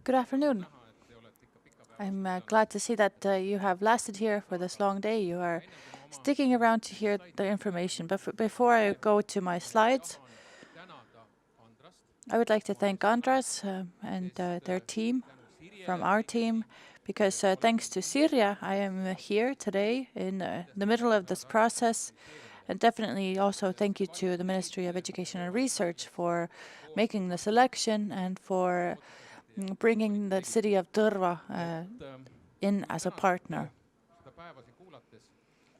Good afternoon. I'm glad to see that you have lasted here for this long day. You are sticking around to hear the information. But before I go to my slides, I would like to thank Andras and their team from our team, because thanks to Sirja, I am here today in the middle of this process. And definitely also thank you to the Ministry of Education and Research for making the selection and for bringing the city of Tõrva in as a partner.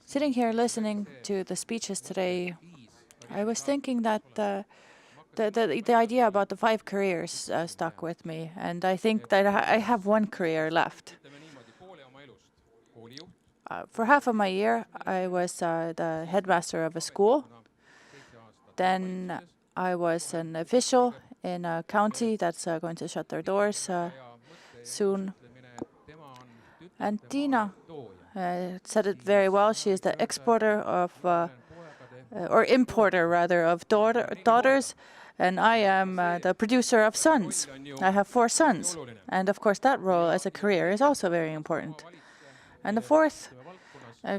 Sitting here listening to the speeches today, I was thinking that the idea about the 5 careers stuck with me, and I think that I have one career left. For half of my year, I was the headmaster of a school. Then I was an official in a county that's going to shut their doors soon. And Tiina said it very well. She is the exporter of, or importer rather, of daughters. And I am the producer of sons. I have 4 sons. And of course, that role as a career is also very important. And the 4th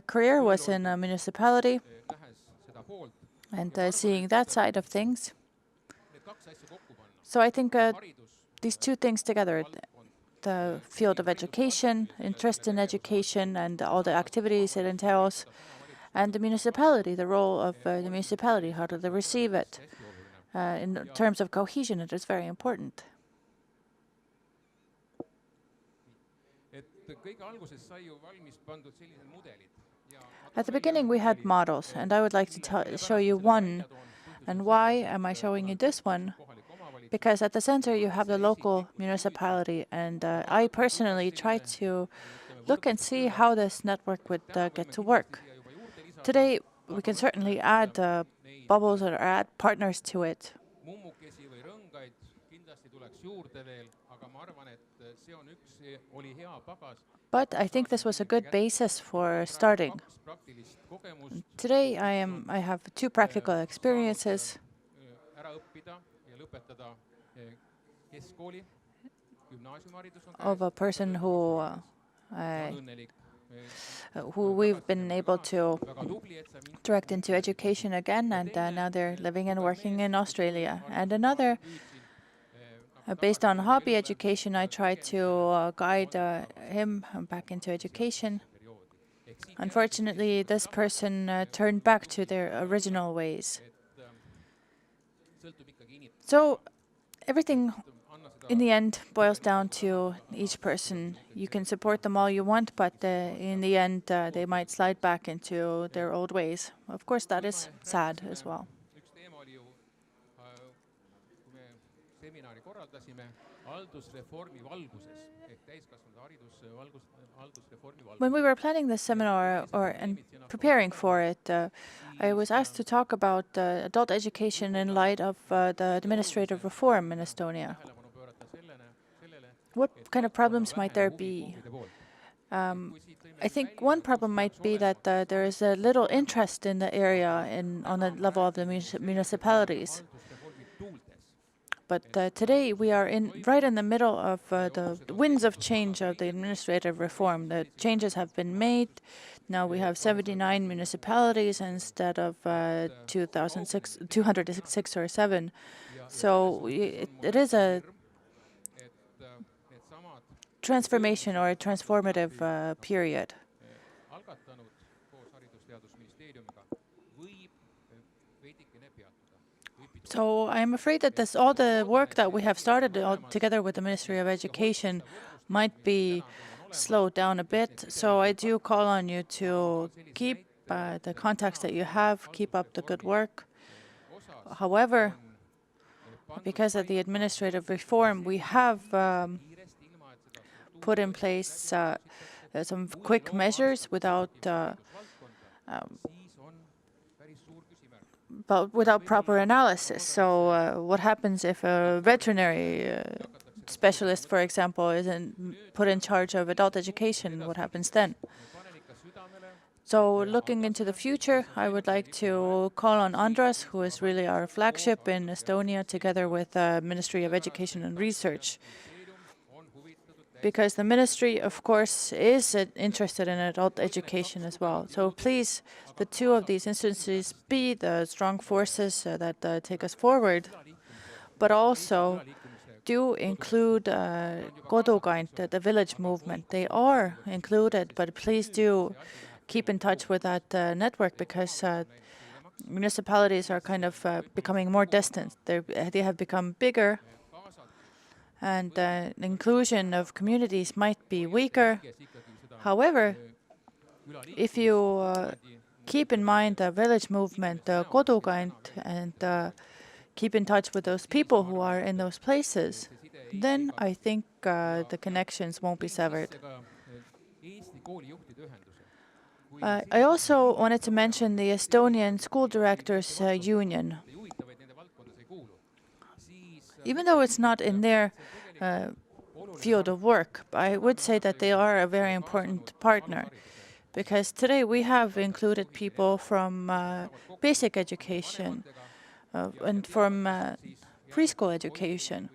career was in a municipality, and seeing that side of things. So I think these 2 things together, the field of education, interest in education, and all the activities it entails, and the municipality, the role of the municipality, how do they receive it? In terms of cohesion, it is very important. At the beginning, we had models, and I would like to show you one. And why am I showing you this one? Because at the center, you have the local municipality, and I personally tried to look and see how this network would get to work. Today, we can certainly add bubbles or add partners to it. But I think this was a good basis for starting. Today, I have 2 practical experiences. Of a person who we've been able to direct into education again, and now they're living and working in Australia. And another, based on hobby education, I tried to guide him back into education. Unfortunately, this person turned back to their original ways. So everything in the end boils down to each person. You can support them all you want, but in the end they might slide back into their old ways. Of course, that is sad as well. When we were planning this seminar and preparing for it, I was asked to talk about adult education in light of the administrative reform in Estonia. What kind of problems might there be? I think one problem might be that there is a little interest in the area on the level of the municipalities. But today we are right in the middle of the winds of change of the administrative reform. The changes have been made. Now we have 79 municipalities instead of 206 or 7. So it is a transformation or a transformative period. So I'm afraid that all the work that we have started together with the Ministry of Education might be slowed down a bit. So I do call on you to keep the contacts that you have, keep up the good work. However, because of the administrative reform, we have put in place some quick measures without proper analysis. So what happens if a veterinary specialist, for example, isn't put in charge of adult education? What happens then? So looking into the future, I would like to call on Andras, who is really our flagship in Estonia, together with the Ministry of Education and Research. Because the ministry, of course, is interested in adult education as well. So please, the two of these instances be the strong forces that take us forward, but also do include Kodukant, the village movement. They are included, but please do keep in touch with that network, because municipalities are kind of becoming more distant. They have become bigger, and the inclusion of communities might be weaker. However, if you keep in mind the village movement, the Kodukant, and keep in touch with those people who are in those places, then I think the connections won't be severed. I also wanted to mention the Estonian School Directors Union. Even though it's not in their field of work, I would say that they are a very important partner, because today we have included people from basic education and from preschool education,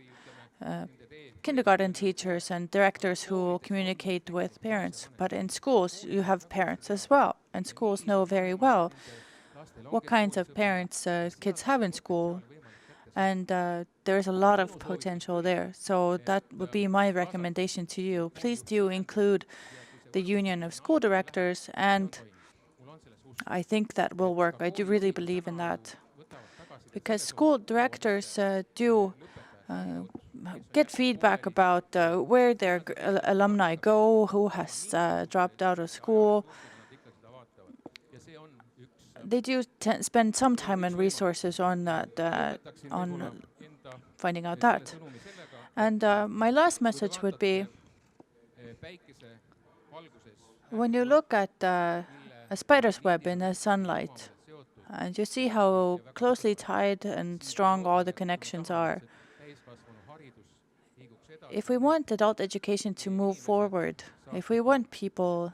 kindergarten teachers and directors who communicate with parents. But in schools, you have parents as well, and schools know very well what kinds of parents kids have in school, and there's a lot of potential there. So that would be my recommendation to you. Please do include the Union of School Directors, and I think that will work. I do really believe in that, because school directors do get feedback about where their alumni go, who has dropped out of school. They do spend some time and resources on that, on finding out that. And my last message would be, when you look at a spider's web in the sunlight, and you see how closely tied and strong all the connections are, if we want adult education to move forward, if we want people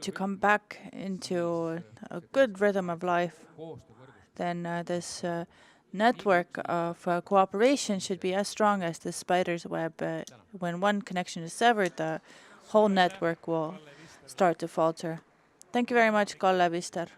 to come back into a good rhythm of life, then this network of cooperation should be as strong as the spider's web. When one connection is severed, the whole network will start to falter. Thank you very much, Kalle Vister.